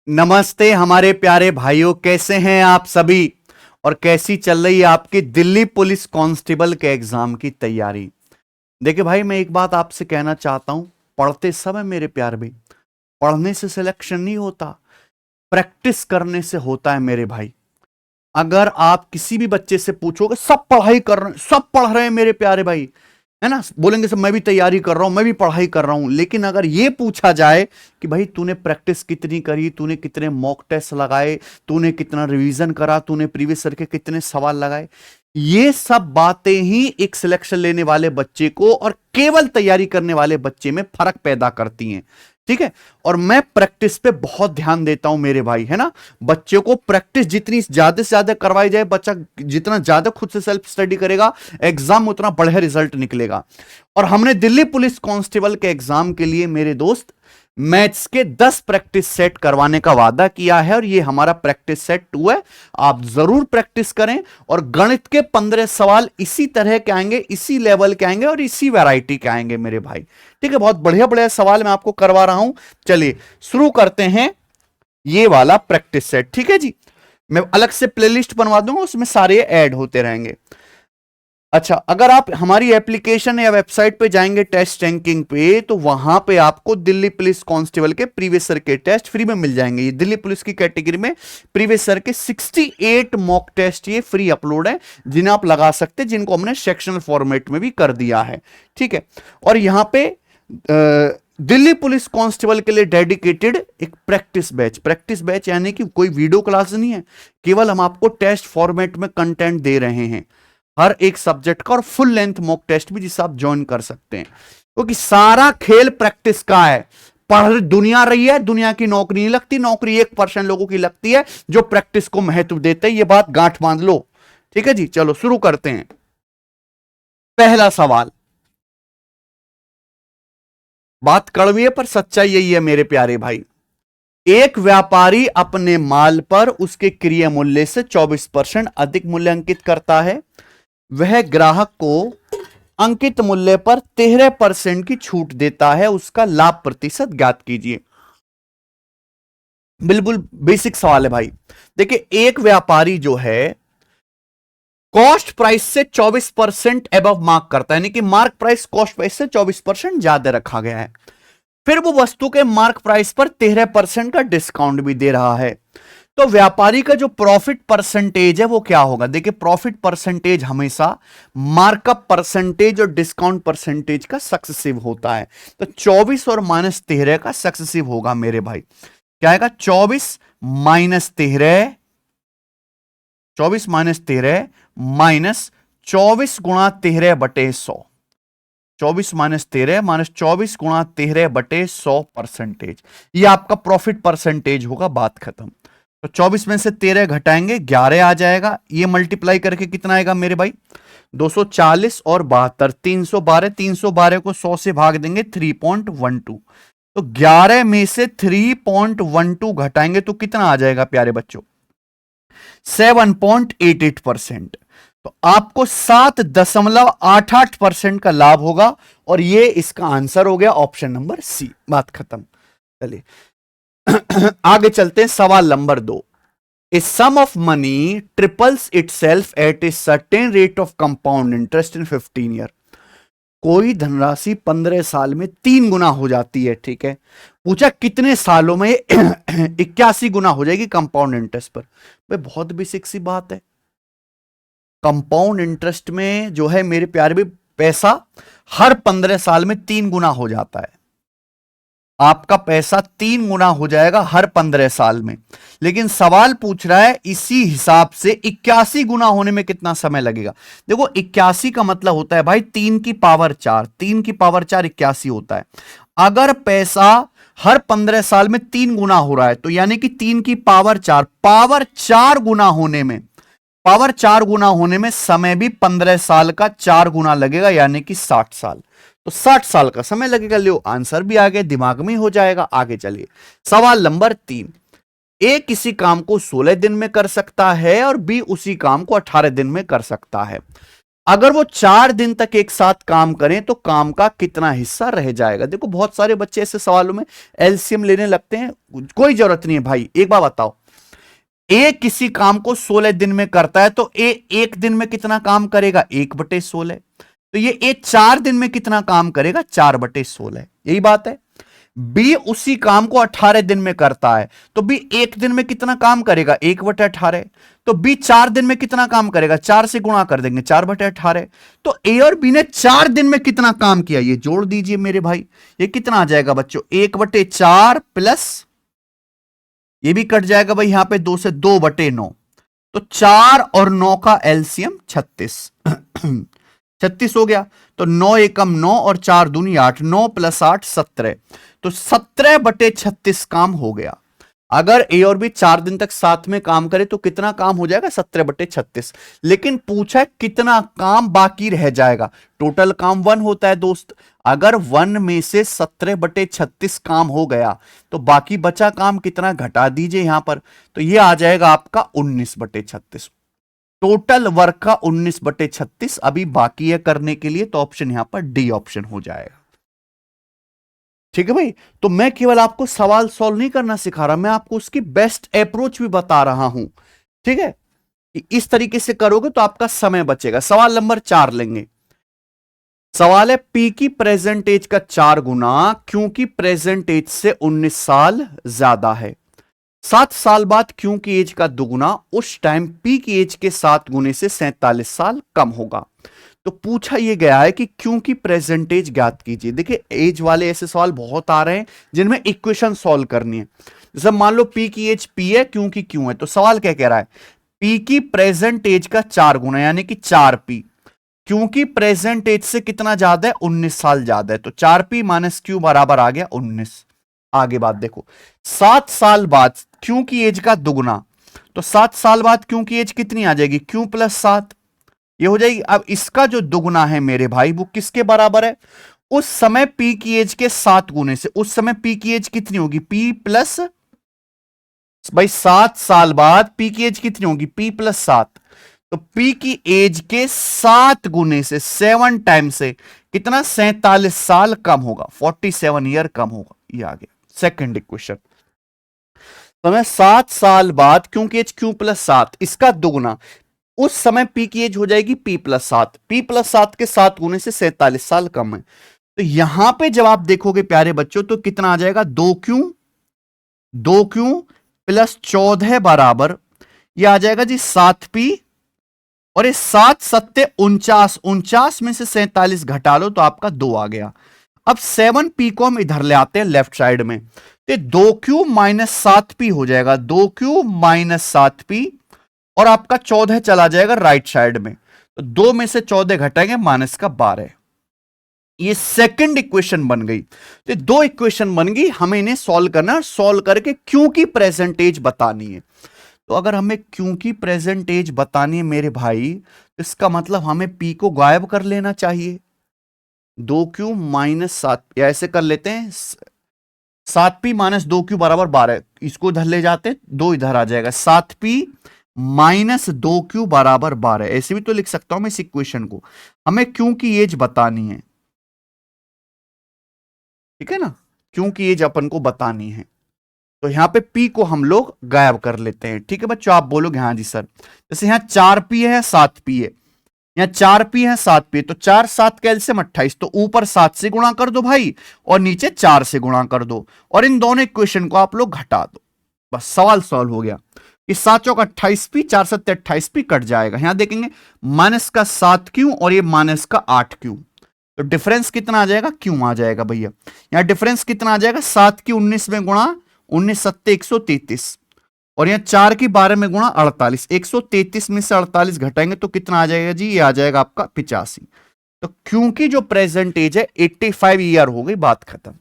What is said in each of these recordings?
नमस्ते हमारे प्यारे भाइयों, कैसे हैं आप सभी। और कैसी चल रही है आपकी दिल्ली पुलिस कांस्टेबल के एग्जाम की तैयारी। देखिए भाई, मैं एक बात आपसे कहना चाहता हूं। पढ़ते समय मेरे प्यारे भाई, पढ़ने से सिलेक्शन नहीं होता, प्रैक्टिस करने से होता है मेरे भाई। अगर आप किसी भी बच्चे से पूछोगे, सब पढ़ाई कर रहे हैं, सब पढ़ रहे हैं मेरे प्यारे भाई, है ना, बोलेंगे सब मैं भी तैयारी कर रहा हूं, मैं भी पढ़ाई कर रहा हूं। लेकिन अगर यह पूछा जाए कि भाई तूने प्रैक्टिस कितनी करी, तूने कितने मॉक टेस्ट लगाए, तूने कितना रिवीजन करा, तूने प्रीवियस ईयर के कितने सवाल लगाए, ये सब बातें ही एक सिलेक्शन लेने वाले बच्चे को और केवल तैयारी करने वाले बच्चे में फर्क पैदा करती हैं। ठीक है। और मैं प्रैक्टिस पे बहुत ध्यान देता हूं मेरे भाई, है ना। बच्चे को प्रैक्टिस जितनी ज्यादा से ज्यादा करवाई जाए, बच्चा जितना ज्यादा खुद से सेल्फ स्टडी करेगा, एग्जाम उतना बढ़िया रिजल्ट निकलेगा। और हमने दिल्ली पुलिस कांस्टेबल के एग्जाम के लिए मेरे दोस्त मैथ्स के 10 प्रैक्टिस सेट करवाने का वादा किया है, और ये हमारा प्रैक्टिस सेट 2 है। आप जरूर प्रैक्टिस करें। और गणित के 15 सवाल इसी तरह के आएंगे, इसी लेवल के आएंगे और इसी वैरायटी के आएंगे मेरे भाई। ठीक है, बहुत बढ़िया बढ़िया सवाल मैं आपको करवा रहा हूं। चलिए शुरू करते हैं ये वाला प्रैक्टिस सेट। ठीक है जी, मैं अलग से प्लेलिस्ट बनवा दूंगा, उसमें सारे ऐड होते रहेंगे। अच्छा, अगर आप हमारी एप्लीकेशन या वेबसाइट पे जाएंगे टेस्ट रैंकिंग पे, तो वहां पे आपको दिल्ली पुलिस कांस्टेबल के प्रीवियस ईयर के टेस्ट फ्री में मिल जाएंगे। ये दिल्ली पुलिस की कैटेगरी में प्रीवियस ईयर के 68 मॉक टेस्ट ये फ्री अपलोड है, जिन्हें आप लगा सकते हैं, जिनको हमने सेक्शनल फॉर्मेट में भी कर दिया है। ठीक है। और यहां पे दिल्ली पुलिस कांस्टेबल के लिए डेडिकेटेड एक प्रैक्टिस बैच यानी कि कोई वीडियो क्लास नहीं है, केवल हम आपको टेस्ट फॉर्मेट में कंटेंट दे रहे हैं हर एक सब्जेक्ट का, और फुल लेंथ मॉक टेस्ट भी जिसे आप ज्वाइन कर सकते हैं। क्योंकि सारा खेल प्रैक्टिस का है। पढ़ दुनिया रही है, दुनिया की नौकरी नहीं लगती, नौकरी 1% लोगों की लगती है जो प्रैक्टिस को महत्व देते हैं। यह बात गांठ बांध लो। ठीक है जी, चलो शुरू करते हैं। पहला सवाल, बात कड़वी है पर सच्चाई यही है मेरे प्यारे भाई। एक व्यापारी अपने माल पर उसके क्रय मूल्य से 24% अधिक मूल्य अंकित करता है। वह ग्राहक को अंकित मूल्य पर 13% की छूट देता है। उसका लाभ प्रतिशत ज्ञात कीजिए। बिल्कुल बेसिक सवाल है भाई। देखिए, एक व्यापारी जो है कॉस्ट प्राइस से 24% एबव मार्क करता है, यानी कि मार्क प्राइस कॉस्ट प्राइस से 24% ज्यादा रखा गया है। फिर वो वस्तु के मार्क प्राइस पर 13% का डिस्काउंट भी दे रहा है। तो व्यापारी का जो प्रॉफिट परसेंटेज है वो क्या होगा। देखिए, प्रॉफिट परसेंटेज हमेशा मार्कअप परसेंटेज और डिस्काउंट परसेंटेज का सक्सेसिव होता है। तो 24 और -13 का सक्सेसिव होगा मेरे भाई। क्या आएगा? 24 माइनस 13, 24 माइनस 13 माइनस 24 गुणा 13/100। 24 माइनस 13 माइनस 24 गुणा 13/100%। ये आपका प्रॉफिट परसेंटेज होगा। बात खत्म। तो 24 में से 13 घटाएंगे, 11 आ जाएगा। ये मल्टीप्लाई करके कितना आएगा मेरे भाई? 240 और 72, 312। 312 को 100 से भाग देंगे, 3.12। तो 11 में से 3.12 घटाएंगे तो कितना आ जाएगा प्यारे बच्चों? 7.88%। तो आपको 7.88% का लाभ होगा, और ये इसका आंसर हो गया ऑप्शन नंबर सी। बात खत्म। चलिए आगे चलते हैं। सवाल नंबर 2। A sum of money triples itself at a certain rate of compound interest in 15 year. कोई धनराशि 15 साल में 3 गुना हो जाती है। ठीक है। पूछा कितने सालों में 81 गुना हो जाएगी कंपाउंड इंटरेस्ट पर। भाई बहुत बेसिक सी बात है। कंपाउंड इंटरेस्ट में जो है मेरे प्यारे भी, पैसा हर 15 साल में 3 गुना हो जाता है। आपका पैसा 3 गुना हो जाएगा हर 15 साल में। लेकिन सवाल पूछ रहा है इसी हिसाब से 81 गुना होने में कितना समय लगेगा। देखो, 81 का मतलब होता है भाई 3 की पावर 4। 3 की पावर 4 81 होता है। अगर पैसा हर 15 साल में 3 गुना हो रहा है, तो यानी कि 3 की पावर 4, पावर 4 गुना होने में, पावर 4 गुना होने में समय भी 15 साल का 4 गुना लगेगा, यानी कि 60 साल। तो 60 साल का समय लगेगा। लो, आंसर भी आगे दिमाग में हो जाएगा। आगे चलिए। सवाल नंबर 3। ए किसी काम को 16 दिन में कर सकता है और बी उसी काम को 18 दिन में कर सकता है। अगर वो 4 दिन तक एक साथ काम करें तो काम का कितना हिस्सा रह जाएगा। देखो बहुत सारे बच्चे ऐसे सवालों में एलसीएम लेने लगते हैं, कोई जरूरत नहीं है भाई। एक बार बताओ, ए किसी काम को 16 दिन में करता है तो ए एक दिन में कितना काम करेगा, 1/16। तो ये ए 4 दिन में कितना काम करेगा, 4/16। यही बात है। बी उसी काम को 18 दिन में करता है तो बी एक दिन में कितना काम करेगा, 1/18। तो बी 4 दिन में कितना काम करेगा, 4 से गुणा कर देंगे, 4/18। तो ए और बी ने 4 दिन में कितना काम किया, ये जोड़ दीजिए मेरे भाई। ये कितना आ जाएगा बच्चों, 1/4 प्लस ये भी कट जाएगा भाई, यहां पे 2 से 2/9। तो 4 और 9 का एलसीएम 36। 36 हो गया। तो 9 एकम 9 और 4 दूनी 8, 9 + 8 17। तो 17/36 काम हो गया। अगर ए और बी 4 दिन तक साथ में काम करे तो कितना काम हो जाएगा, 17/36। लेकिन पूछा है कितना काम बाकी रह जाएगा। टोटल काम 1 होता है दोस्त। अगर 1 में से 17/36 काम हो गया तो बाकी बचा काम कितना, घटा दीजिए यहां पर। तो यह आ जाएगा आपका 19/36। टोटल वर्क का 19/36 अभी बाकी है करने के लिए। तो ऑप्शन यहां पर डी ऑप्शन हो जाएगा। ठीक है भाई। तो मैं केवल आपको सवाल सॉल्व नहीं करना सिखा रहा, मैं आपको उसकी बेस्ट अप्रोच भी बता रहा हूं। ठीक है, इस तरीके से करोगे तो आपका समय बचेगा। सवाल नंबर 4 लेंगे। सवाल है पी की प्रेजेंट एज का 4 गुना क्योंकि प्रेजेंट एज से 19 साल ज्यादा है। 7 साल बाद क्यू की एज का दुगुना, उस टाइम पी की एज के 7 गुने से 47 साल कम होगा। तो पूछा यह गया है कि क्यू की प्रेजेंटेज ज्ञात कीजिए। देखिए एज वाले ऐसे सवाल बहुत आ रहे हैं जिनमें इक्वेशन सॉल्व करनी है। जैसे मान लो पी की एज पी है, क्यू की क्यू है। तो सवाल क्या कह रहा है, पी की प्रेजेंट एज का 4 गुना यानी कि 4p, क्योंकि प्रेजेंट एज से कितना ज्यादा है, 19 साल ज्यादा है। तो 4p माइनस क्यू बराबर आ गया 19। आगे बात देखो, 7 साल बाद क्यू की एज का दुगुना। तो 7 साल बाद क्यू की एज कितनी आ जाएगी, क्यू + 7 ये हो जाएगी। अब इसका जो दुगुना है मेरे भाई वो किसके बराबर है, उस समय पी की एज के 7 गुने से। उस समय पी की एज कितनी होगी, पी प्लस, भाई 7 साल बाद पी की एज कितनी होगी, पी + 7। तो पी की एज के 7 गुने से, 7 टाइम से कितना, 47 साल कम होगा, 47 ईयर कम होगा। ये आ गया सेकंड इक्वेशन। तो मैं 7 साल बाद क्योंकि एज क्यू + 7 इसका दुगुना, उस समय पी की एज हो जाएगी पी + 7। पी + 7 के 7 गुने से 47 साल कम है। तो यहां पे जब आप देखोगे प्यारे बच्चों तो कितना आ जाएगा, 2q + 14 बराबर, यह आ जाएगा जी 7p। और ये 7 7 49, 49 में से 47 घटा लो तो आपका 2 आ गया। अब 7p को हम इधर ले आते हैं लेफ्ट साइड में, तो 2q - 7p हो जाएगा, 2q - 7p। और आपका 14 चला जाएगा राइट साइड में। तो 2 में से 14 घटाएंगे, -12। ये सेकंड इक्वेशन बन गई। तो 2 इक्वेशन बन गई, हमें इन्हें सॉल्व करना है। सॉल्व करके क्यू की प्रेजेंटेज बतानी है। तो अगर हमें क्यू की प्रेजेंटेज बतानी है मेरे भाई, तो इसका मतलब हमें पी को गायब कर लेना चाहिए। 2q - 7, या ऐसे कर लेते हैं, 7p - 2q बराबर 12। इसको इधर ले जाते हैं, 2 इधर आ जाएगा, 7p - 2q बराबर 12। ऐसे भी तो लिख सकता हूं मैं इस इक्वेशन को। हमें क्यू की एज बतानी है, ठीक है ना, क्यू की एज अपन को बतानी है। तो यहां पे p को हम लोग गायब कर लेते हैं। ठीक है बच्चों, आप बोलोगे हाँ जी सर। जैसे यहां 4p है, 7p है, यहां 4p है, 7p है। तो 4 7 कैलसियम 28। तो ऊपर 7 से गुणा कर दो भाई और नीचे 4 से गुणा कर दो, और इन दोनों इक्वेशन को आप लोग घटा दो। बस सवाल सॉल्व हो गया। ये 7 चौक 28p, 4 7 28p कट जाएगा। यहां देखेंगे माइनस का 7q और ये माइनस का 8q। तो डिफरेंस कितना आ जाएगा, क्यों आ जाएगा भैया। यहां डिफरेंस कितना आ जाएगा, 7 की 19 में गुणा, 19 7 133, और यहां 4 की 12 में गुणा 48। 133 में से 48 घटाएंगे तो कितना आ जाएगा जी, ये आ जाएगा आपका 85। तो क्योंकि जो प्रेजेंट एज है 85 ईयर हो गई, बात खत्म।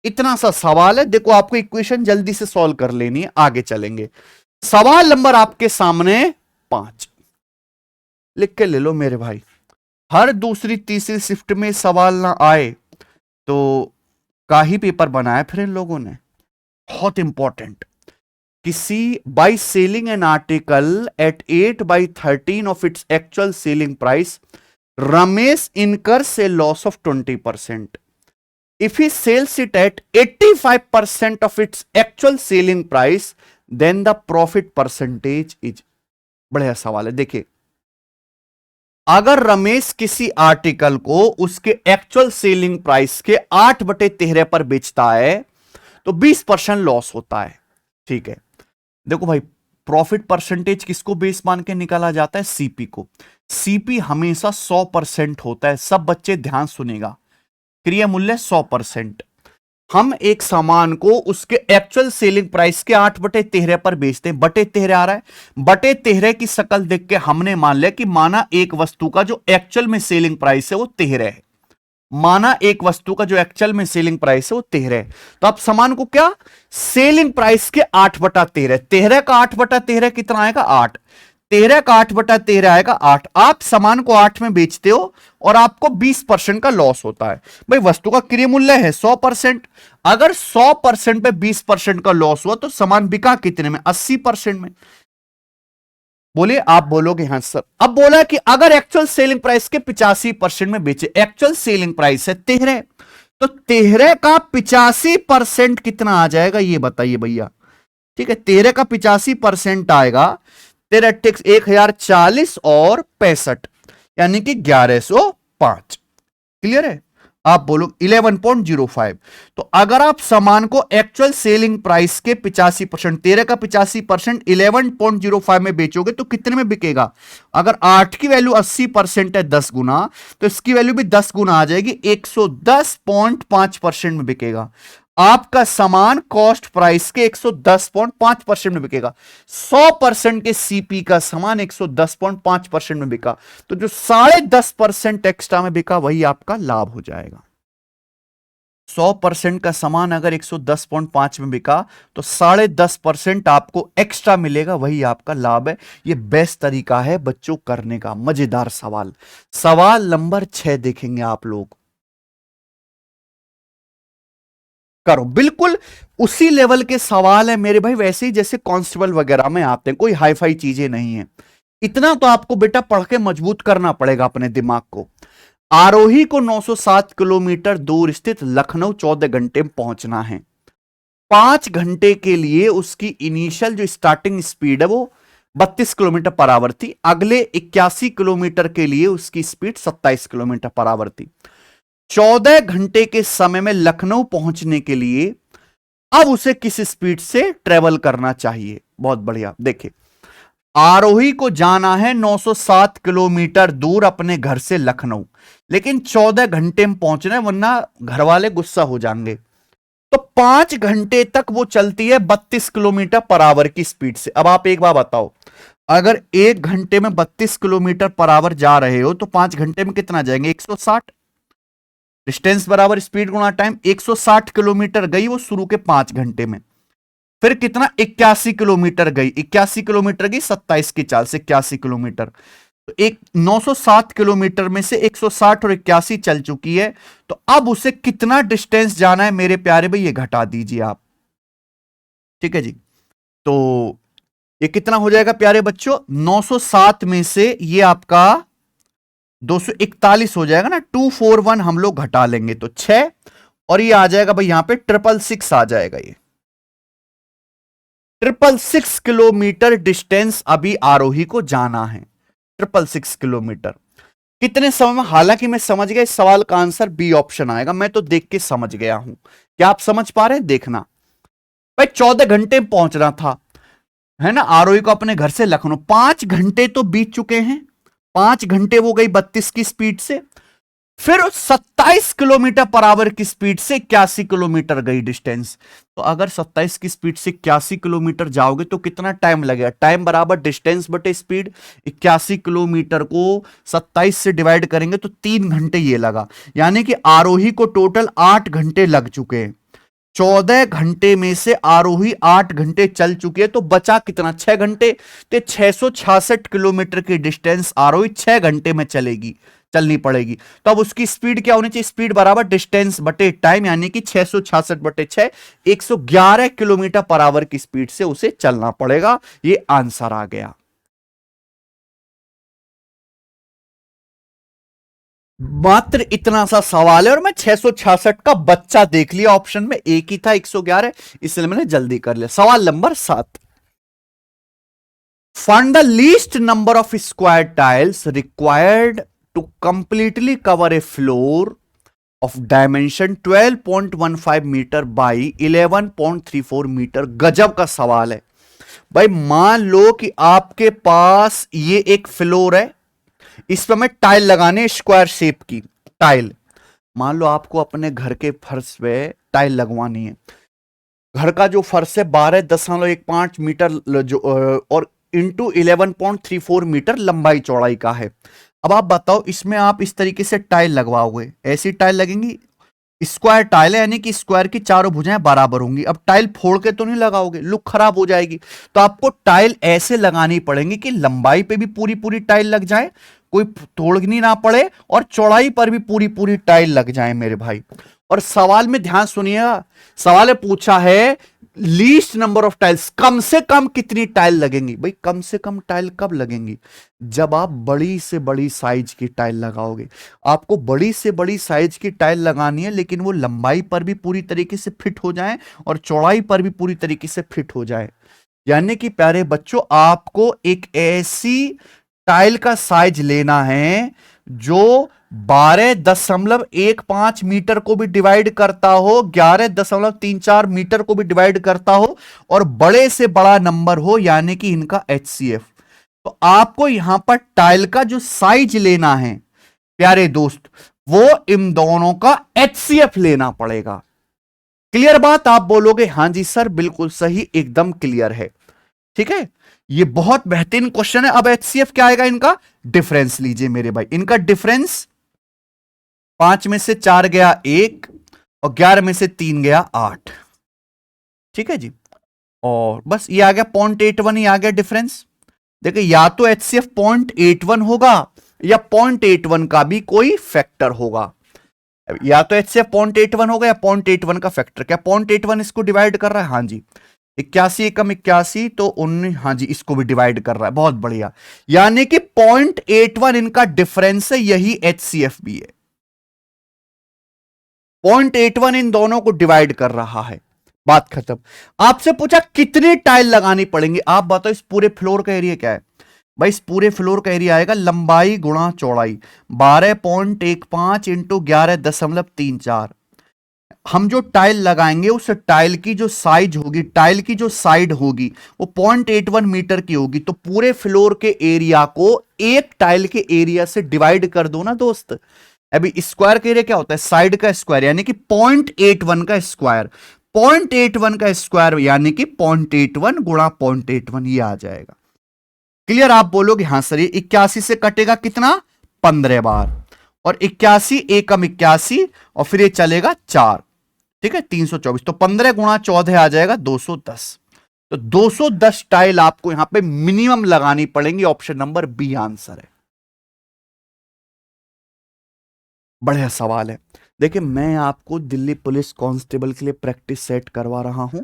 इतना सा सवाल है। देखो आपको इक्वेशन जल्दी से सॉल्व कर लेनी है, आगे चलेंगे। सवाल नंबर आपके सामने 5, लिख के ले लो मेरे भाई। हर दूसरी तीसरी शिफ्ट में सवाल ना आए तो का ही पेपर बनाया फिर इन लोगों ने। बहुत इंपॉर्टेंट, किसी by selling an article at 8/13 of its actual selling price, Ramesh incurs a loss of 20%. If he sells it at 85% of its actual selling price, then the profit percentage is। बढ़िया सवाल है। देखिए, अगर रमेश किसी article को उसके actual selling price के 8/13 पर बेचता है तो 20% लॉस होता है। ठीक है, देखो भाई, प्रॉफिट परसेंटेज किसको बेस मान के निकाला जाता है? सीपी को। सीपी हमेशा 100% होता है। सब बच्चे ध्यान सुनेगा, क्रिय मूल्य 100%। हम एक सामान को उसके एक्चुअल सेलिंग प्राइस के 8/13 पर बेचते हैं। बटे 13 आ रहा है, बटे 13 की शकल देख के हमने मान लिया कि माना एक वस्तु का जो एक्चुअल में सेलिंग प्राइस है वो 13 है। माना एक वस्तु का जो एक्चुअल में सेलिंग प्राइस है वो 13 है, तो आप सामान को क्या, सेलिंग प्राइस के 8/13, 13 का 8/13 कितना आएगा? 8। 13 का 8/13 आएगा 8। आप सामान को 8 में बेचते हो और आपको 20% का लॉस होता है। भाई, वस्तु का क्रय मूल्य है 100%। अगर 100% पे 20% का लॉस हुआ तो सामान बिका कितने में? 80% में। बोलिए, आप बोलोगे हाँ सर। अब बोला कि अगर एक्चुअल सेलिंग प्राइस के 85% में बेचे, एक्चुअल सेलिंग प्राइस है 13, तो 13 का 85% कितना आ जाएगा ये बताइए भैया। ठीक है, 13 का 85% आएगा 13 1040 और 65, यानी कि 1105। क्लियर है? आप बोलो 11.05। तो अगर आप सामान को एक्चुअल सेलिंग प्राइस के 85%, 13 का 85% 11.05 में बेचोगे तो कितने में बिकेगा? अगर 8 की वैल्यू 80% है 10 गुना, तो इसकी वैल्यू भी 10 गुना आ जाएगी, 110.5% में बिकेगा। आपका सामान कॉस्ट प्राइस के 110.5% में बिकेगा। 100% के सीपी का सामान 110.5% में बिका, तो जो 10.5% एक्स्ट्रा में बिका वही आपका लाभ हो जाएगा। 100% का सामान अगर 110.5 में बिका तो 10.5% आपको एक्स्ट्रा मिलेगा, वही आपका लाभ है। यह बेस्ट तरीका है बच्चों करने का। मजेदार सवाल। सवाल नंबर 6 देखेंगे आप लोग। करो, बिल्कुल उसी लेवल के सवाल है मेरे भाई, वैसे ही जैसे कांस्टेबल वगैरह में आते हैं, कोई हाई फाई चीजें नहीं है। इतना तो आपको बेटा पढ़ के मजबूत करना पड़ेगा अपने दिमाग को। आरोही को 907 किलोमीटर दूर स्थित लखनऊ 14 घंटे में पहुंचना है। 5 घंटे के लिए उसकी इनिशियल जो स्टार्टिंग स्पीड है वो 32 किलोमीटर पर आवर थी। अगले 81 किलोमीटर के लिए उसकी स्पीड 27 किलोमीटर पर आवर थी। 14 घंटे के समय में लखनऊ पहुंचने के लिए अब उसे किस स्पीड से ट्रेवल करना चाहिए? बहुत बढ़िया। देखिए, आरोही को जाना है 907 किलोमीटर दूर अपने घर से लखनऊ, लेकिन 14 घंटे में पहुंचना है, वरना घर वाले गुस्सा हो जाएंगे। तो 5 घंटे तक वो चलती है 32 किलोमीटर पर आवर की स्पीड से। अब आप एक बार बताओ, अगर 1 घंटे में 32 किलोमीटर पर आवर जा रहे हो तो 5 घंटे में कितना जाएंगे? 160। डिस्टेंस बराबर स्पीड गुणा टाइम। 160 किलोमीटर गई वो शुरू के 5 घंटे में। फिर कितना? 81 किलोमीटर गई। 81 किलोमीटर गई 27 की चाल से 81 किलोमीटर। तो एक 907 किलोमीटर में से 160 और 81 चल चुकी है, तो अब उसे कितना डिस्टेंस जाना है मेरे प्यारे भाई, ये घटा दीजिए आप। ठीक है जी, तो ये कितना हो जाएगा प्यारे बच्चों? 907 में से ये आपका 241 हो जाएगा ना। 241 हम लोग घटा लेंगे तो 6, और ये आ जाएगा भाई यहां पे 666 आ जाएगा। ये 666 किलोमीटर डिस्टेंस अभी आरोही को जाना है। 666 किलोमीटर कितने समय में? हालांकि मैं समझ गया इस सवाल का आंसर बी ऑप्शन आएगा, मैं तो देख के समझ गया हूं। क्या आप समझ पा रहे हैं? देखना भाई, 14 घंटे में पहुंचना था, है ना, आरोही को अपने घर से लखनऊ। 5 घंटे तो बीत चुके हैं। 5 घंटे वो गई 32 की स्पीड से, फिर 27 किलोमीटर पर आवर की स्पीड से 81 किलोमीटर गई डिस्टेंस। तो अगर 27 की स्पीड से 81 किलोमीटर जाओगे तो कितना टाइम लगेगा? टाइम बराबर डिस्टेंस बटे स्पीड। 81 किलोमीटर को 27 से डिवाइड करेंगे तो 3 घंटे ये लगा, यानी कि आरोही को टोटल 8 घंटे लग चुके हैं। 14 घंटे में से आरोही 8 घंटे चल चुकी है, तो बचा कितना? 6 घंटे। तो 666 किलोमीटर की डिस्टेंस आरोही 6 घंटे में चलनी पड़ेगी। तो अब उसकी स्पीड क्या होनी चाहिए? स्पीड बराबर डिस्टेंस बटे टाइम, यानी कि 666 बटे 6, 111 किलोमीटर पर आवर की स्पीड से उसे चलना पड़ेगा। ये आंसर आ गया। मात्र इतना सा सवाल है और मैं 666 का बच्चा देख लिया, ऑप्शन में एक ही था 111, इसलिए मैंने जल्दी कर लिया। सवाल नंबर 7, find the least number of square tiles required to completely cover a floor of dimension 12.15 metre by 11.34 metre. गजब का सवाल है भाई। मान लो कि आपके पास ये एक फ्लोर है, इस पर हमें टाइल लगाने, स्क्वायर शेप की टाइल। मान लो आपको अपने घर के फर्श पे टाइल लगवानी है। घर का जो फर्श है 12.15 मीटर जो और इंटू 11.34 मीटर लंबाई चौड़ाई का है। अब आप बताओ इसमें आप इस तरीके से टाइल लगवाओगे, ऐसी टाइल लगेंगी, स्क्वायर टाइल है यानी कि स्क्वायर की चारों भुजाएं बराबर होंगी। अब टाइल फोड़ के तो नहीं लगाओगे, लुक खराब हो जाएगी। तो आपको टाइल ऐसे लगानी पड़ेगी कि लंबाई पे भी पूरी पूरी टाइल लग जाए, कोई तोड़नी ना पड़े, और चौड़ाई पर भी पूरी पूरी टाइल लग जाए मेरे भाई। और सवाल में ध्यान सुनिएगा, सवाल में पूछा है लीस्ट नंबर ऑफ टाइल्स, कम से कम कितनी टाइल लगेंगी। भाई कम से कम टाइल कब लगेंगी? जब आप बड़ी से बड़ी साइज की टाइल लगाओगे। आपको बड़ी से बड़ी साइज की टाइल लगानी है, लेकिन वो लंबाई पर भी पूरी तरीके से फिट हो जाए और चौड़ाई पर भी पूरी तरीके से फिट हो जाए। यानी कि प्यारे बच्चों, आपको एक ऐसी टाइल का साइज लेना है जो 12.15 मीटर को भी डिवाइड करता हो, 11.34 मीटर को भी डिवाइड करता हो, और बड़े से बड़ा नंबर हो, यानी कि इनका HCF। तो आपको यहां पर टाइल का जो साइज लेना है प्यारे दोस्त, वो इन दोनों का HCF लेना पड़ेगा। क्लियर बात? आप बोलोगे हां जी सर बिल्कुल सही, एकदम क्लियर है। ठीक है, ये बहुत बेहतरीन क्वेश्चन है। अब HCF क्या आएगा? इनका डिफरेंस लीजिए मेरे भाई। इनका डिफरेंस 5 में से 4 गया 1 और 11 में से 3 गया 8। ठीक है जी, और बस ये आ गया 0.81 ही आ गया डिफरेंस। देखिए या तो HCF 0.81 होगा या 0.81 का भी कोई फैक्टर होगा। या तो HCF 0.81 होगा या 0.81 का फैक्टर। क्या 0.81 इसको डिवाइड कर रहा है? हाँ जी। 81 एकम 81 तो 19, हाँ जी, इसको भी डिवाइड कर रहा है। बहुत बढ़िया, यानी कि 0.81 इनका डिफरेंस है, यही HCF भी है। 0.81 इन दोनों को डिवाइड कर रहा है। बात खत्म। आपसे पूछा कितनी टाइल लगानी पड़ेंगी, आप बताओ इस पूरे फ्लोर का एरिया क्या है? भाई इस पूरे फ्लोर का एरिया आएगा लंबाई गुणा चौड़ाई 12.15 इंटू 11.34। हम जो टाइल लगाएंगे उस टाइल की जो साइज होगी, टाइल की जो साइड होगी, वो 0.81 मीटर की होगी। तो पूरे फ्लोर के एरिया को एक टाइल के एरिया से डिवाइड कर दो ना दोस्त। अभी स्क्वायर का एरिया क्या होता है? साइड का स्क्वायर, यानी कि 0.81 का स्क्वायर। 0.81 का स्क्वायर यानी कि 0.81 गुणा 0.81, ये आ जाएगा। क्लियर? आप बोलोगे हाँ सर, ये 81 से कटेगा कितना? 15 बार, और 81 एकम 81, और फिर ये चलेगा 4। ठीक है, 324। तो 15 गुणा 14 आ जाएगा 210। तो 210 टाइल आपको यहां पे मिनिमम लगानी पड़ेंगी। ऑप्शन नंबर बी आंसर है। बढ़िया सवाल है। देखिए मैं आपको दिल्ली पुलिस कांस्टेबल के लिए प्रैक्टिस सेट करवा रहा हूं,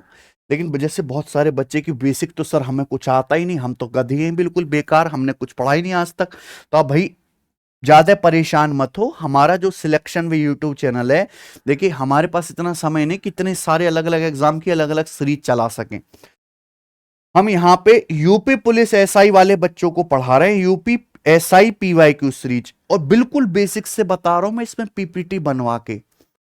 लेकिन वजह से बहुत सारे बच्चे की बेसिक तो सर हमें कुछ आता ही नहीं, हम तो गधे हैं बिल्कुल बेकार, हमने कुछ पढ़ा ही नहीं आज तक। तो आप भाई ज्यादा परेशान मत हो। हमारा जो सिलेक्शन वे यूट्यूब चैनल है, देखिए हमारे पास इतना समय नहीं कि इतने सारे अलग अलग एग्जाम की अलग अलग सीरीज चला सकें। हम यहाँ पे यूपी पुलिस एसआई वाले बच्चों को पढ़ा रहे हैं, यूपी एसआई PYQ सीरीज, और बिल्कुल बेसिक से बता रहा हूं मैं, इसमें PPT बनवा के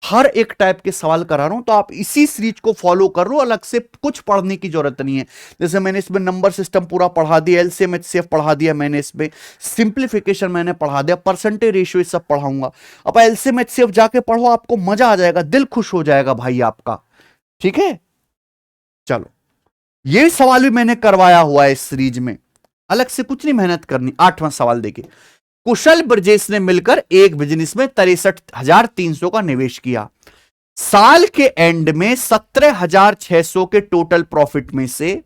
हर एक टाइप के सवाल करा रहा हूं। तो आप इसी सीरीज को फॉलो कर लो, अलग से कुछ पढ़ने की जरूरत नहीं है। जैसे मैंने इसमें नंबर सिस्टम पूरा पढ़ा दिया, LCM HCF पढ़ा दिया मैंने, इसमें सिंप्लीफिकेशन मैंने पढ़ा दिया, परसेंटेज रेशियो सब पढ़ाऊंगा। अब LCM HCF जाके पढ़ो, आपको मजा आ जाएगा, दिल खुश हो जाएगा भाई आपका। ठीक है, चलो ये सवाल भी मैंने करवाया हुआ है इस सीरीज में, अलग से कुछ नहीं मेहनत करनी। 8वां सवाल देखिए, कुशल ब्रजेश ने मिलकर एक बिजनेस में 63,300 का निवेश किया। साल के एंड में 17,600 के टोटल प्रॉफिट में से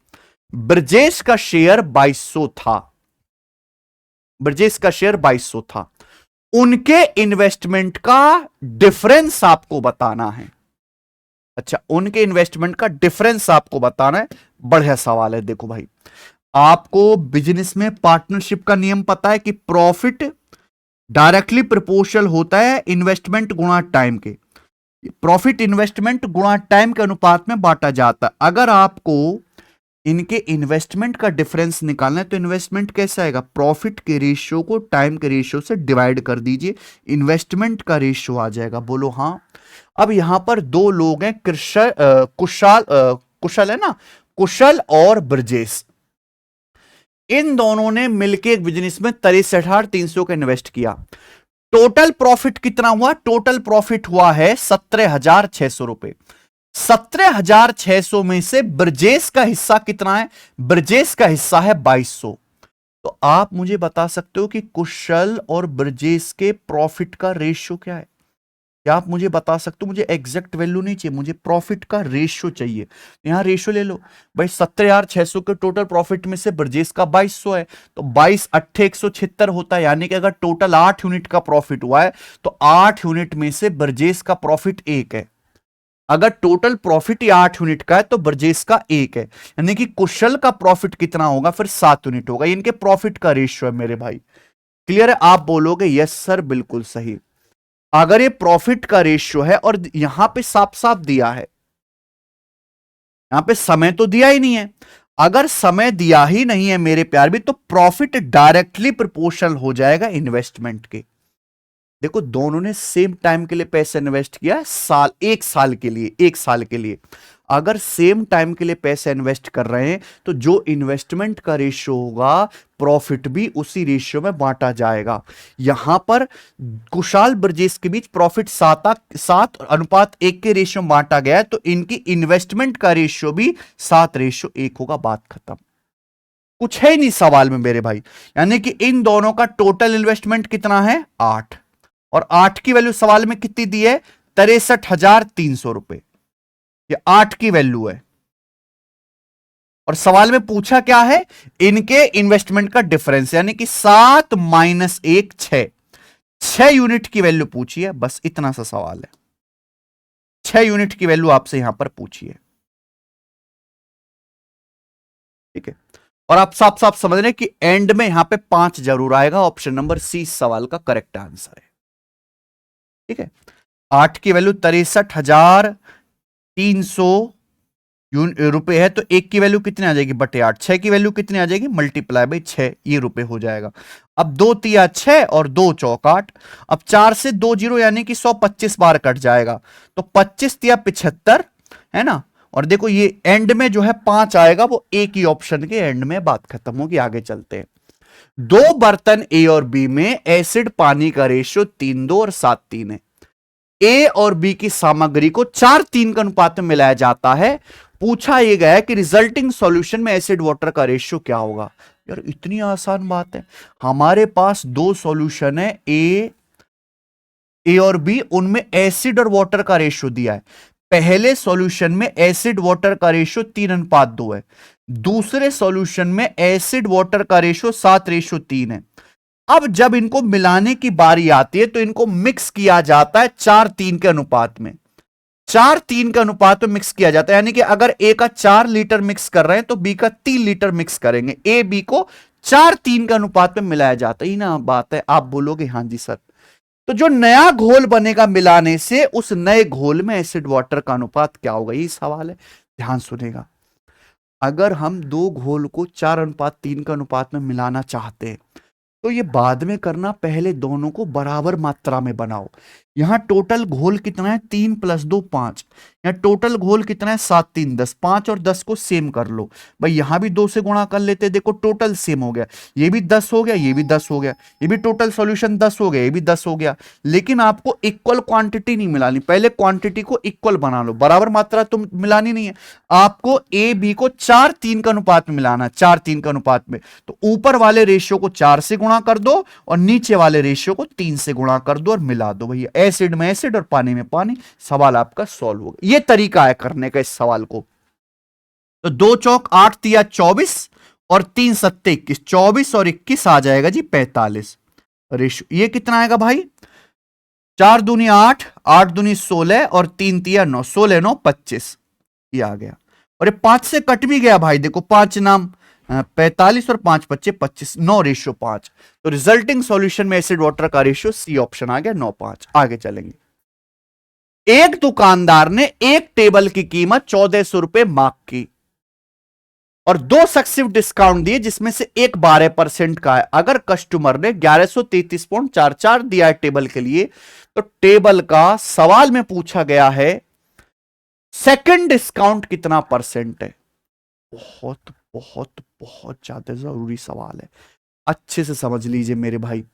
ब्रजेश का शेयर 2200 था। ब्रजेश का शेयर 2200 था। उनके इन्वेस्टमेंट का डिफरेंस आपको बताना है। अच्छा, उनके इन्वेस्टमेंट का डिफरेंस आपको बताना है। बढ़िया सवाल है। देखो भाई, आपको बिजनेस में पार्टनरशिप का नियम पता है कि प्रॉफिट डायरेक्टली प्रोपोर्शनल होता है इन्वेस्टमेंट गुणा टाइम के। प्रॉफिट इन्वेस्टमेंट गुणा टाइम के अनुपात में बांटा जाता है। अगर आपको इनके इन्वेस्टमेंट का डिफरेंस निकालना है तो इन्वेस्टमेंट कैसा आएगा, प्रॉफिट के रेशियो को टाइम के रेशियो से डिवाइड कर दीजिए, इन्वेस्टमेंट का रेशियो आ जाएगा। बोलो हाँ। अब यहां पर दो लोग हैं, कुशल है ना, कुशल और ब्रजेश। इन दोनों ने मिलकर एक बिजनेस में 63,300 का इन्वेस्ट किया। टोटल प्रॉफिट कितना हुआ, टोटल प्रॉफिट हुआ है 17,600 रुपए। 17,600 में से ब्रजेश का हिस्सा कितना है, ब्रजेश का हिस्सा है 2,200। तो आप मुझे बता सकते हो कि कुशल और ब्रजेश के प्रॉफिट का रेशियो क्या है? क्या आप मुझे बता सकते हो? मुझे एग्जैक्ट वैल्यू नहीं चाहिए, मुझे प्रॉफिट का रेशियो चाहिए। यहां रेशियो ले लो भाई, 17,600 के टोटल प्रॉफिट में से ब्रजेश का 2,200 है, तो 22 8 176 होता है। यानी कि अगर टोटल 8 यूनिट का प्रॉफिट हुआ है तो 8 यूनिट में से ब्रजेश का प्रॉफिट 1 है। अगर टोटल प्रॉफिट ही 8 यूनिट का है तो ब्रजेश का 1 है। यानी कि कुशल का प्रॉफिट कितना होगा, फिर 7 यूनिट होगा। इनके प्रॉफिट का रेशियो है मेरे भाई। क्लियर है? आप बोलोगे यस सर बिल्कुल सही। अगर ये प्रॉफिट का रेशियो है और यहां पे साफ साफ दिया है, यहां पे समय तो दिया ही नहीं है। अगर समय दिया ही नहीं है मेरे प्यार भी, तो प्रॉफिट डायरेक्टली प्रोपोर्शनल हो जाएगा इन्वेस्टमेंट के। देखो दोनों ने सेम टाइम के लिए पैसे इन्वेस्ट किया है, साल, एक साल के लिए, एक साल के लिए। अगर सेम टाइम के लिए पैसे इन्वेस्ट कर रहे हैं तो जो इन्वेस्टमेंट का रेशियो होगा प्रॉफिट भी उसी रेशियो में बांटा जाएगा। यहां पर कुशाल ब्रजेश के बीच प्रॉफिट 7:1 के रेशियो में बांटा गया है, तो इनकी इन्वेस्टमेंट का रेशियो भी 7:1 होगा। बात खत्म, कुछ है नहीं सवाल में मेरे भाई। यानी कि इन दोनों का टोटल इन्वेस्टमेंट कितना है, 8, और 8 की वैल्यू सवाल में कितनी दी है, 63,300 रुपए। ये 8 की वैल्यू है और सवाल में पूछा क्या है, इनके इन्वेस्टमेंट का डिफरेंस, यानी कि 7 - 1 6 यूनिट की वैल्यू पूछी है। बस इतना सा सवाल है, 6 यूनिट की वैल्यू आपसे यहां पर पूछी है। ठीक है, और आप साफ साफ समझ रहे हैं कि एंड में यहां पे 5 जरूर आएगा। ऑप्शन नंबर सी सवाल का करेक्ट आंसर है। ठीक है, 8 की वैल्यू 63,300 रुपए है, तो 1 की वैल्यू कितनी आ जाएगी, बटे 8। 6 की वैल्यू कितनी आ जाएगी, मल्टीप्लाई बाई 6, ये रुपए हो जाएगा। अब 2 तिया 6 और 2 चौक 8। अब 4 से 2 जीरो यानी कि 125 बार कट जाएगा, तो 25 तिया 75 है ना। और देखो ये एंड में जो है 5 आएगा, वो एक ही ऑप्शन के एंड में बात खत्म होगी। आगे चलते हैं। 2 बर्तन ए और बी में एसिड पानी का रेशियो 3:2 और 7:3 है। ए और बी की सामग्री को 4:3 के अनुपात में मिलाया जाता है। पूछा यह गया है कि रिजल्टिंग सॉल्यूशन में एसिड वाटर का रेशियो क्या होगा। यार इतनी आसान बात है, हमारे पास 2 सॉल्यूशन है, ए और बी, उनमें एसिड और वाटर का रेशियो दिया है। पहले सॉल्यूशन में एसिड वाटर का रेशियो 3:2 है, दूसरे सॉल्यूशन में एसिड वाटर का रेशियो 7:3 है। अब जब इनको मिलाने की बारी आती है तो इनको मिक्स किया जाता है 4:3 के अनुपात में। 4:3 के अनुपात में मिक्स किया जाता है, यानी कि अगर ए का 4 लीटर मिक्स कर रहे हैं तो बी का 3 लीटर मिक्स करेंगे। ए बी को 4:3 के अनुपात में मिलाया जाता है। ना बात है, आप बोलोगे हाँ जी सर। तो जो नया घोल बनेगा मिलाने से, उस नए घोल में एसिड वाटर का अनुपात क्या होगा, ये सवाल है। ध्यान सुनेगा। अगर हम 2 घोल को 4:3 के अनुपात में मिलाना चाहते हैं तो ये बाद में करना, पहले दोनों को बराबर मात्रा में बनाओ। यहां टोटल घोल कितना है, 3 + 2 5। यहां टोटल घोल कितना है, 7 3 10, 5 और 10 को सेम कर लो भाई। यहां भी 2 से गुणा कर लेते, देखो टोटल सेम हो गया। ये भी 10 हो गया, ये भी 10 हो गया, ये भी टोटल सॉल्यूशन 10 हो गया, ये भी 10 हो गया। लेकिन आपको इक्वल क्वांटिटी नहीं मिलानी, पहले क्वांटिटी को इक्वल बना लो, बराबर मात्रा तुम मिलानी नहीं है। आपको ए बी को 4:3 के अनुपात में मिलाना है, 4:3 के अनुपात में। तो ऊपर वाले रेशियो को 4 से गुणा कर दो और नीचे वाले रेशियो को 3 से गुणा कर दो और मिला दो भैया। एसिड में एसिड और पानी में पानी, सवाल आपका सॉल्व हो गया। ये तरीका है करने का इस सवाल को। तो 2 चौक 8 तिया 24 और 3 सत्ते 21, 24 और 21 आ जाएगा जी 45 रेशियो। ये कितना आएगा भाई, 4 दूनी 8, 8 दूनी 16 और 3 तिया 9, 16 9 25, ये आ गया। और ये 5 से कट भी गया भाई, देखो 5 नाम 45 और 5 बच्चे 25, 9:5। तो रिजल्टिंग सॉल्यूशन में एसिड वाटर का रेशियो सी ऑप्शन आ गया 9:5। आगे चलेंगे। एक दुकानदार ने एक टेबल की कीमत 1400 मार्क की और दो सक्सेसिव डिस्काउंट दिए जिसमें से एक 12% का है। अगर कस्टमर ने 1133.44 दिया है टेबल के लिए, तो टेबल का सवाल में पूछा गया है सेकंड डिस्काउंट कितना परसेंट है। बहुत बहुत बहुत ज्यादा जरूरी सवाल है, अच्छे से समझ लीजिए मेरे भाई,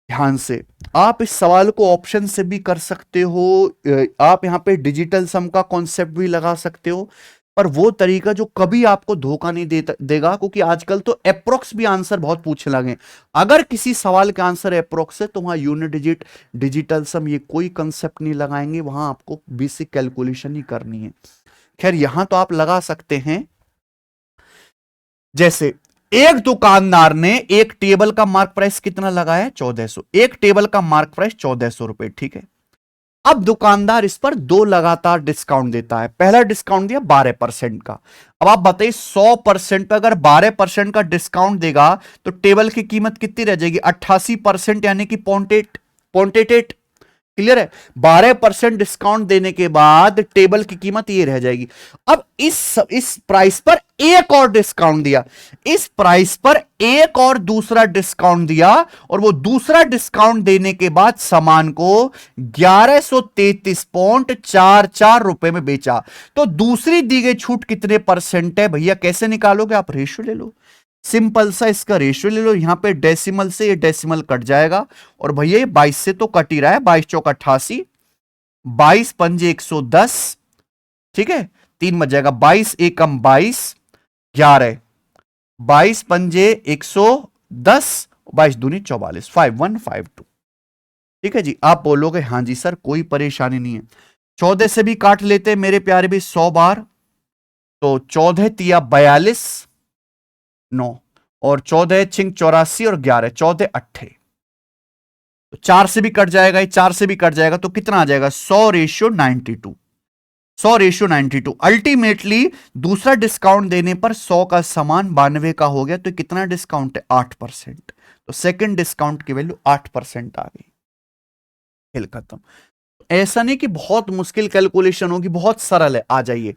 ध्यान से। आप इस सवाल को ऑप्शन से भी कर सकते हो, आप यहां पे डिजिटल सम का कॉन्सेप्ट भी लगा सकते हो, पर वो तरीका जो कभी आपको धोखा नहीं देगा, क्योंकि आजकल तो अप्रोक्स भी आंसर बहुत पूछने लगे। अगर किसी सवाल का आंसर अप्रोक्स है तो वहां यूनिट डिजिट, डिजिटल सम, ये कोई कंसेप्ट नहीं लगाएंगे, वहां आपको बेसिक कैलकुलेशन ही करनी है। खैर यहां तो आप लगा सकते हैं, जैसे एक दुकानदार ने एक टेबल का मार्क प्राइस कितना लगाया, 1400। एक टेबल का मार्क प्राइस 1400 रुपए, ठीक है। अब दुकानदार इस पर दो लगातार डिस्काउंट देता है। पहला डिस्काउंट दिया 12% का। अब आप बताइए 100% पर अगर 12% का डिस्काउंट देगा तो टेबल की कीमत कितनी रह जाएगी, 88%, यानी कि 0.88। क्लियर है। 12% डिस्काउंट देने के बाद टेबल की कीमत ये रह जाएगी। अब इस प्राइस पर एक और डिस्काउंट दिया, इस प्राइस पर एक और दूसरा डिस्काउंट दिया, और वो दूसरा डिस्काउंट देने के बाद सामान को 1133.44 रुपए में बेचा। तो दूसरी दी गई छूट कितने परसेंट है भैया, कैसे निकालोगे आप, रेशियो ले लो, सिंपल सा इसका रेशियो ले लो। यहां पे डेसिमल से ये डेसिमल कट जाएगा, और भैया ये 22 से तो कट ही रहा है, 22 चौक 88, 22 पंजे 110, ठीक है, 3 बच जाएगा, 22 एकम 22, 11, 22 पंजे 110, 22 दूनी 44, 5152। ठीक है जी। आप बोलोगे हां जी सर कोई परेशानी नहीं है, 14 से भी काट लेते मेरे प्यारे भी 100 बार, तो 14 तिया 42, 9, और 14 छिंग 84, और 11 14 अट्ठे, तो 4 से भी कट जाएगा, ये 4 से भी कट जाएगा, तो कितना आ जाएगा, 100:92। 100:92। अल्टीमेटली दूसरा डिस्काउंट देने पर 100 का सामान 92 का हो गया, तो कितना डिस्काउंट है, 8%। तो सेकंड डिस्काउंट की वैल्यू 8% आ गई। खेल खत्म। ऐसा नहीं कि बहुत मुश्किल कैलकुलेशन होगी, बहुत सरल है। आ जाइए,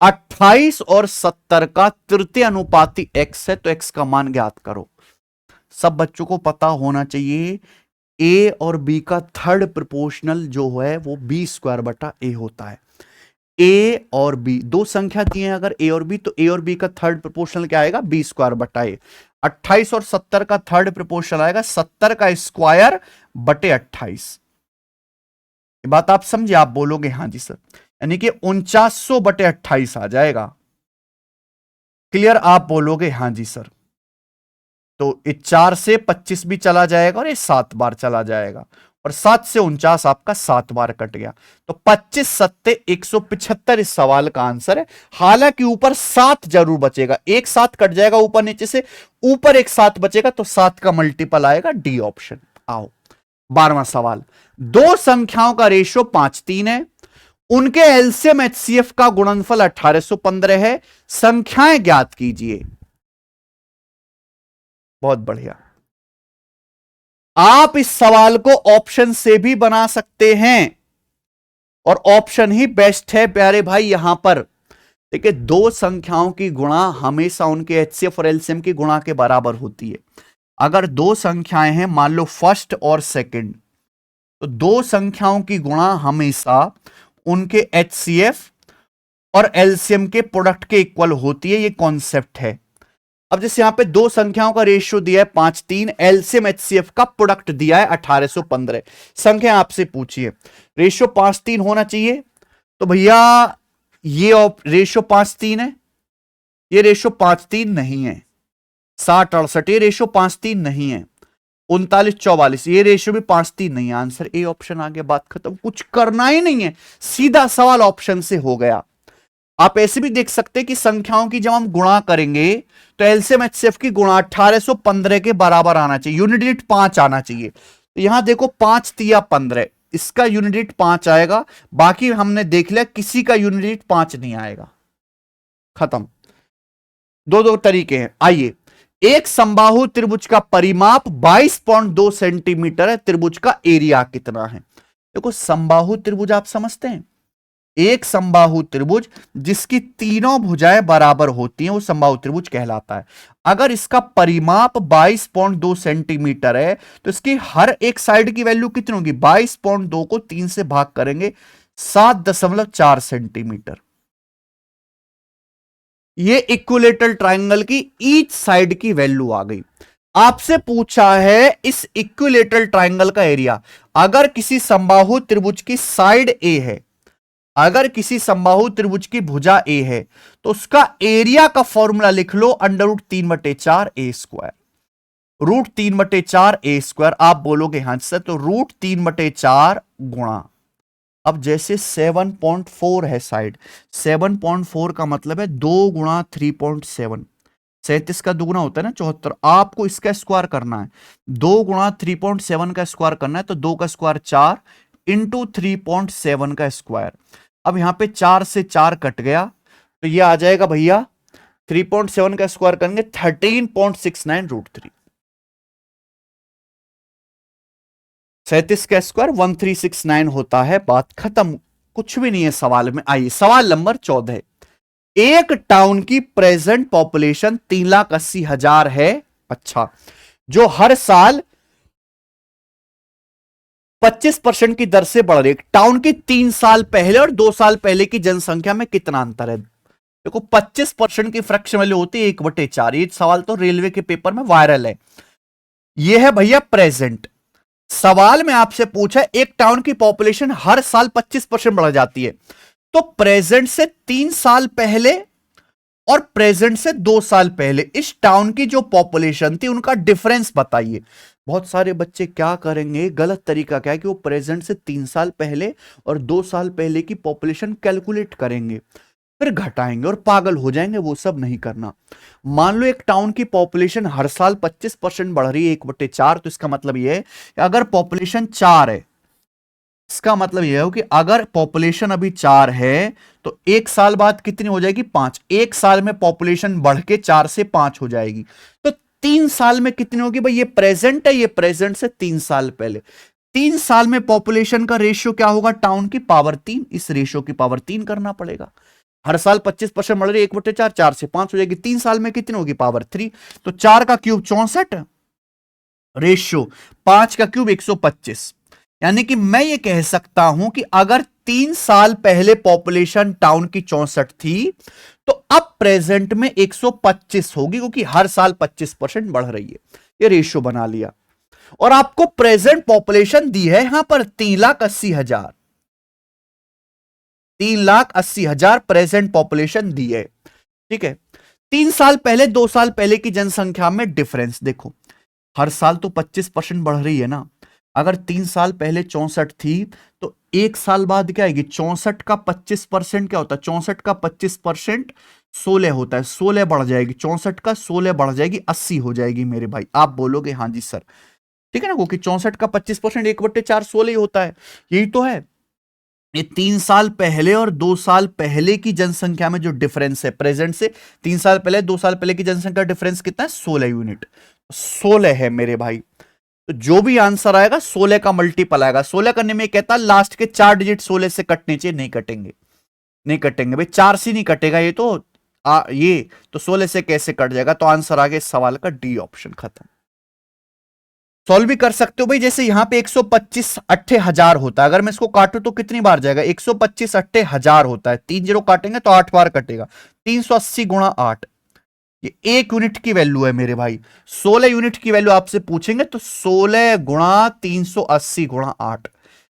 28 और 70 का तृतीय अनुपाती x है, तो x का मान ज्ञात करो। सब बच्चों को पता होना चाहिए, a और b का थर्ड प्रोपोर्शनल जो है वो b² होता है। a और b दो संख्या दी है अगर a और b, तो a और b का थर्ड प्रोपोर्शनल क्या आएगा, b²/a। 28 और 70 का थर्ड प्रोपोर्शनल आएगा 70 का स्क्वायर बटे 28। ये बात आप समझे, आप बोलोगे हां जी सर, यानी कि 4900/28 आ जाएगा। क्लियर, आप बोलोगे हां जी सर। तो ये 4 से 25 भी चला जाएगा, और ये 7 बार चला जाएगा, और 7 से 49 आपका 7 बार कट गया, तो 25 सत्ते 175 इस सवाल का आंसर है। हालांकि ऊपर 7 जरूर बचेगा, एक 7 कट जाएगा ऊपर नीचे से, ऊपर एक 7 बचेगा, तो 7 का मल्टीपल आएगा, डी ऑप्शन। आओ 12वां सवाल। दो संख्याओं का रेशियो 5:3 है, उनके एलसीएम एचसीएफ का गुणनफल 1815 है, संख्याएं ज्ञात कीजिए। बहुत बढ़िया। आप इस सवाल को ऑप्शन से भी बना सकते हैं, और ऑप्शन ही बेस्ट है प्यारे भाई। यहां पर देखिए, दो संख्याओं की गुणा हमेशा उनके एचसीएफ और एलसीएम की गुणा के बराबर होती है। अगर दो संख्याएं हैं, मान लो फर्स्ट और सेकंड, तो दो संख्याओं की गुणा हमेशा उनके एचसीएफ और एलसीएम के प्रोडक्ट के इक्वल होती है, ये कॉन्सेप्ट है। अब जैसे यहां पे दो संख्याओं का रेशियो दिया है 5:3, एलसीएम एचसीएफ का प्रोडक्ट दिया है 1815, संख्या आपसे पूछिए रेशियो 5:3 होना चाहिए, तो भैया ये रेशियो 5:3 है, ये रेशियो 5:3 नहीं है। 60-68 ये रेशियो 5:3 नहीं है। 39-44 ये रेशियो भी 5:3 नहीं है। आंसर ए ऑप्शन आ गया, बात खत्म, कुछ करना ही नहीं है, सीधा सवाल ऑप्शन से हो गया। आप ऐसे भी देख सकते हैं कि संख्याओं की जब हम गुणा करेंगे तो एलसीएम एचसीएफ की गुणा 1815 के बराबर आना चाहिए, यूनिट डिजिट 5 आना चाहिए। तो यहां देखो 5 तिया 15, इसका यूनिट डिजिट 5 आएगा, बाकी हमने देख लिया किसी का यूनिट डिजिट 5 नहीं आएगा, खत्म। दो दो तरीके हैं, आइए। एक समबाहु त्रिभुज का परिमाप 22.2 सेंटीमीटर है, त्रिभुज का एरिया कितना है? देखो समबाहु त्रिभुज आप समझते हैं, एक समबाहु त्रिभुज जिसकी तीनों भुजाएं बराबर होती हैं वो समबाहु त्रिभुज कहलाता है। अगर इसका परिमाप 22.2 सेंटीमीटर है तो इसकी हर एक साइड की वैल्यू कितनी होगी? 22.2 को 3 से भाग करेंगे 7.4 सेंटीमीटर। ये इक्विलेटरल ट्रायंगल की ईच साइड की वैल्यू आ गई। आपसे पूछा है इस इक्विलेटरल ट्रायंगल का एरिया। अगर किसी समबाहु त्रिभुज की साइड ए है, अगर किसी समबाहु त्रिभुज की भुजा ए है तो उसका एरिया का फॉर्मूला लिख लो, √3/4 ए स्क्वायर। √3/4 ए स्क्वायर। आप बोलोगे हां सर तो √3/4 गुणा, अब जैसे 7.4 है साइड, 7.4 का मतलब है 2 गुणा 3.7, 37 का दुगुना होता है ना 74। आपको इसका स्क्वायर करना है, 2 गुणा 3.7 का स्क्वायर करना है तो 2 का स्क्वायर 4 इंटू 3.7 का स्क्वायर। अब यहां पे 4 से 4 कट गया तो ये आ जाएगा भैया 3.7 का स्क्वायर करेंगे 13.69√3। 37 का स्क्वायर 1369 होता है, बात खत्म, कुछ भी नहीं है सवाल में। आइए सवाल नंबर 14। एक टाउन की प्रेजेंट पॉपुलेशन 3,80,000 है, अच्छा, जो हर साल 25% की दर से बढ़ रही है। टाउन की 3 साल पहले और 2 साल पहले की जनसंख्या में कितना अंतर है? देखो 25% की फ्रैक्शन वैल्यू होती है 1/4। ये सवाल तो रेलवे के पेपर में वायरल है। यह है भैया प्रेजेंट। सवाल में आपसे पूछा एक टाउन की पॉपुलेशन हर साल 25% बढ़ जाती है, तो प्रेजेंट से 3 साल पहले और प्रेजेंट से 2 साल पहले इस टाउन की जो पॉपुलेशन थी उनका डिफरेंस बताइए। बहुत सारे बच्चे क्या करेंगे, गलत तरीका क्या है कि वो प्रेजेंट से 3 साल पहले और 2 साल पहले की पॉपुलेशन कैलकुलेट करेंगे, फिर घटाएंगे और पागल हो जाएंगे। वो सब नहीं करना। मान लो एक टाउन की पॉपुलेशन हर साल 25% बढ़ रही है 1/4, तो इसका मतलब यह है कि अगर पॉपुलेशन 4 है, इसका मतलब यह है कि अगर पॉपुलेशन अभी 4 है तो 1 साल बाद कितनी हो जाएगी? 5। 1 साल में पॉपुलेशन बढ़ के 4 से 5 हो जाएगी, तो 3 साल में कितनी होगी? भाई ये प्रेजेंट है, ये प्रेजेंट से 3 साल पहले। 3 साल में पॉपुलेशन का रेशियो क्या होगा? टाउन की पावर 3। इस रेशियो की पावर 3 करना पड़ेगा। हर साल 25% बढ़ रही है 1/4, 4 से 5 हो जाएगी। 3 साल में कितनी होगी? पावर 3। तो 4 का क्यूब 64, रेशियो 5 का क्यूब 125। यानी कि मैं ये कह सकता हूं कि अगर 3 साल पहले पॉपुलेशन टाउन की 64 थी तो अब प्रेजेंट में 125 होगी, क्योंकि हर साल 25% बढ़ रही है। ये रेशियो बना लिया। और आपको प्रेजेंट पॉपुलेशन दी है यहां पर 3,80,000, 3,80,000 प्रेजेंट पॉपुलेशन दी है, ठीक है। 3 साल पहले 2 साल पहले की जनसंख्या में डिफरेंस देखो, हर साल तो 25% बढ़ रही है ना। अगर 3 साल पहले 64 थी तो 1 साल बाद क्या आएगी? 64 का 25% क्या होता है? 64 का 25% 16 होता है, 16 बढ़ जाएगी, 64 का 16 बढ़ जाएगी, 80 हो जाएगी मेरे भाई। आप बोलोगे हाँ जी सर, ठीक है ना, क्योंकि 64 का 25% 1/4 16 ही होता है। यही तो है। ये 3 साल पहले और 2 साल पहले की जनसंख्या में जो डिफरेंस है, प्रेजेंट से 3 साल पहले 2 साल पहले की जनसंख्या डिफरेंस कितना है? 16 यूनिट। 16 है मेरे भाई। तो जो भी आंसर आएगा 16 का मल्टीपल आएगा। 16 करने में कहता है लास्ट के 4 डिजिट 16 से कटने चाहिए, नहीं कटेंगे, नहीं कटेंगे भाई, 4 से नहीं कटेगा ये तो। ये तो 16 से कैसे कट जाएगा? तो आंसर आ गया इस सवाल का डी ऑप्शन, खत्म। सॉल्व भी कर सकते हो भाई। जैसे यहां पे 125 अट्ठे हजार होता है, अगर मैं इसको काटू तो कितनी बार जाएगा? 125 अट्ठे हजार होता है, 3 जीरो काटेंगे तो 8 बार कटेगा। 380 गुणा 8, ये 1 यूनिट की वैल्यू है मेरे भाई। 16 यूनिट की वैल्यू आपसे पूछेंगे तो 16 गुणा 380 गुणा 8,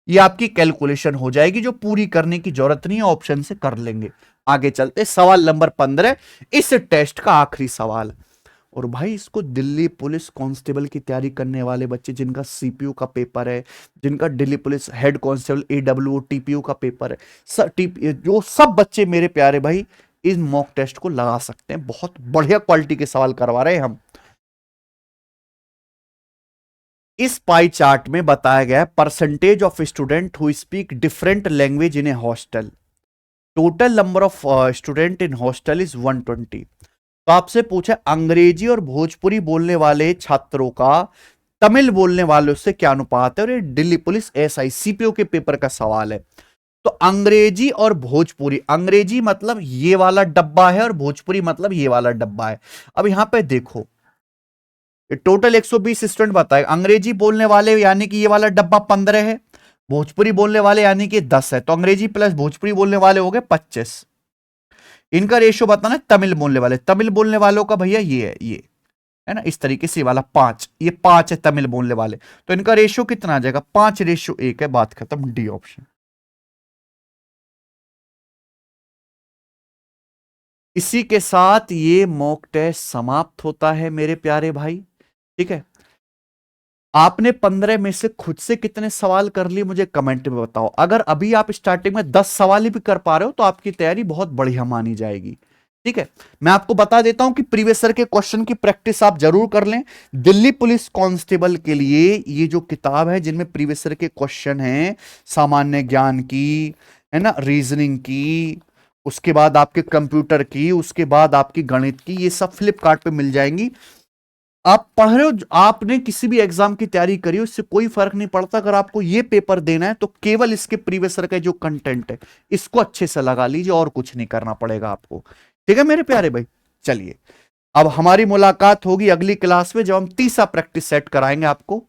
ये आपकी कैलकुलेशन हो जाएगी, जो पूरी करने की जरूरत नहीं है, ऑप्शन से कर लेंगे। आगे चलते, सवाल नंबर 15 इस टेस्ट का आखिरी सवाल। और भाई इसको दिल्ली पुलिस कांस्टेबल की तैयारी करने वाले बच्चे, जिनका सीपीयू का पेपर है, जिनका Delhi police head constable AW TPU का पेपर है, जो सब बच्चे मेरे प्यारे भाई इस मॉक टेस्ट को लगा सकते हैं। बहुत बढ़िया क्वालिटी के सवाल करवा रहे हैं हम। इस पाई चार्ट में बताया गया है percentage of student who speak different language in A hostel. Total number of student in hostel is 120। तो आपसे पूछा अंग्रेजी और भोजपुरी बोलने वाले छात्रों का तमिल बोलने वालों से क्या अनुपात है, और ये दिल्ली पुलिस एसआई सीपीओ के पेपर का सवाल है। तो अंग्रेजी और भोजपुरी, अंग्रेजी मतलब ये वाला डब्बा है और भोजपुरी मतलब ये वाला डब्बा है। अब यहां पे देखो टोटल 120 स्टूडेंट बताए, अंग्रेजी बोलने वाले यानी कि ये वाला डब्बा 15 है, भोजपुरी बोलने वाले यानी कि 10 है, तो अंग्रेजी प्लस भोजपुरी बोलने वाले हो गए 25। इनका रेशियो बताना है तमिल बोलने वाले, तमिल बोलने वालों का भैया ये है ना, इस तरीके से वाला 5, ये 5 है तमिल बोलने वाले, तो इनका रेशियो कितना आ जाएगा 5:1 है, बात खत्म, डी ऑप्शन। इसी के साथ ये मॉक टेस्ट समाप्त होता है मेरे प्यारे भाई। ठीक है, आपने 15 में से खुद से कितने सवाल कर लिए मुझे कमेंट में बताओ। अगर अभी आप स्टार्टिंग में 10 सवाल ही भी कर पा रहे हो तो आपकी तैयारी बहुत बढ़िया मानी जाएगी। ठीक है, मैं आपको बता देता हूं कि प्रीवियस ईयर के क्वेश्चन की प्रैक्टिस आप जरूर कर लें। दिल्ली पुलिस कांस्टेबल के लिए ये जो किताब है जिनमें प्रीवियस ईयर के क्वेश्चन हैं, सामान्य ज्ञान की, है ना, रीजनिंग की, उसके बाद आपके कंप्यूटर की, उसके बाद आपकी गणित की, ये सब फ्लिपकार्ट पे मिल जाएंगी। आप पढ़ रहे हो, आपने किसी भी एग्जाम की तैयारी करी हो, इससे कोई फर्क नहीं पड़ता। अगर आपको ये पेपर देना है तो केवल इसके प्रीवियस ईयर का जो कंटेंट है इसको अच्छे से लगा लीजिए, और कुछ नहीं करना पड़ेगा आपको। ठीक है मेरे प्यारे भाई, चलिए अब हमारी मुलाकात होगी अगली क्लास में जब हम तीसरा प्रैक्टिस सेट कराएंगे आपको।